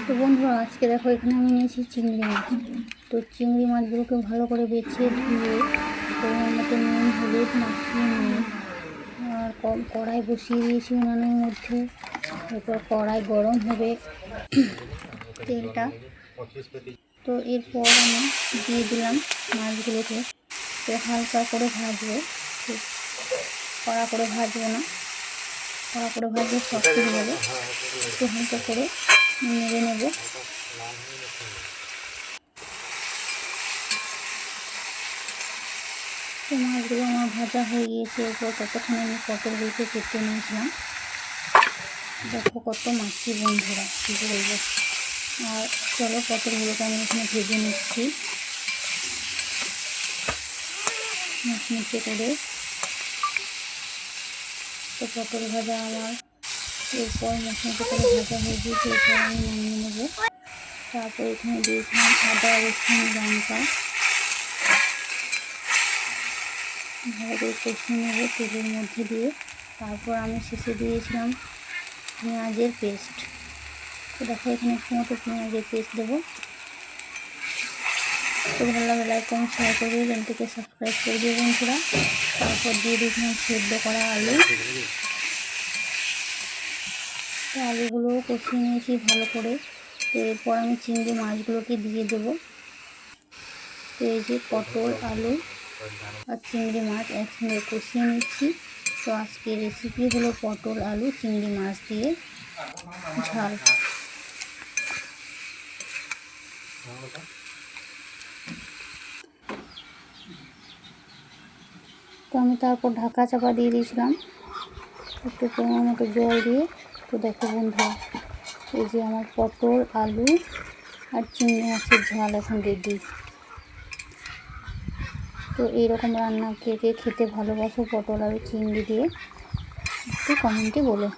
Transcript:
তো বন্ধুরা, আজকে দেখো এখানে আমি নিয়েছি চিংড়ি মাছ। তো চিংড়ি মাছগুলোকে ভালো করে বেছে ধুয়ে পরিমাণ মতো নুন হলুদ মাখিয়ে নিয়ে আর কড়াই বসিয়ে দিয়েছি উনানের মধ্যে। এরপর কড়াই গরম হবে তেলটা। তো এরপর আমি দিয়ে দিলাম মাছগুলোকে। তো হালকা করে ভাজবো, খুব কড়া করে ভাজবো না, কড়া করে ভাজলে শক্ত হয়ে যাবে। একটু হালকা করে নেড়ে নেব। তো মাছগুলো আমার ভাজা হয়ে গিয়েছে। এরপর ততক্ষণে আমি পটলগুলোকে কেটে নিয়েছিলাম। দেখো কত মাছি বন্ধুরা, কী বলবো। আর চলো পটলগুলোকে আমি এখানে ভেজে নিচ্ছি মুচমুচে করে। তো পটল ভাজা আমার এরপর মুচমুচে করে ভাজা হয়ে গিয়েছে। এরপর আমি নামিয়ে নেব। তারপর এখানে দিয়েছিলাম আদা রসুন লঙ্কা, ভালো করে কষিয়ে নেব তেলের মধ্যে দিয়ে। তারপর আমি শেষে দিয়েছিলাম পেঁয়াজের পেস্ট। তো দেখো এখানে একটু মতো পেঁয়াজের পেস্ট দেবো। তো ভালো লাগে লাইক কমেন্ট শেয়ার করবে, চ্যানেলটিকে সাবস্ক্রাইব করে দিয়ে বন্ধুরা। তারপর দিয়ে দিয়েছিলাম সেদ্ধ করা আলু। তো আলুগুলোও কষিয়ে নিয়েছি ভালো করে। তো এরপর আমি চিংড়ি মাছগুলোকে দিয়ে দেবো। তো এই যে পটল আলু আর চিংড়ি মাছ একসঙ্গে কষিয়ে নিচ্ছি। তো আজকের রেসিপি হলো পটল আলু চিংড়ি মাছ দিয়ে ঝাল। তো আমি তারপর ঢাকা চাপা দিয়ে দিয়েছিলাম একটু পরিমাণ মতো জল দিয়ে। তো দেখো বন্ধুরা, এই যে আমার পটল আলু আর চিংড়ি মাছের ঝাল এখন রেডি। তো এইরকম রান্না কে কে খেতে ভালোবাসো পটল আলু চিংড়ি দিয়ে একটু কমেন্টে বলো।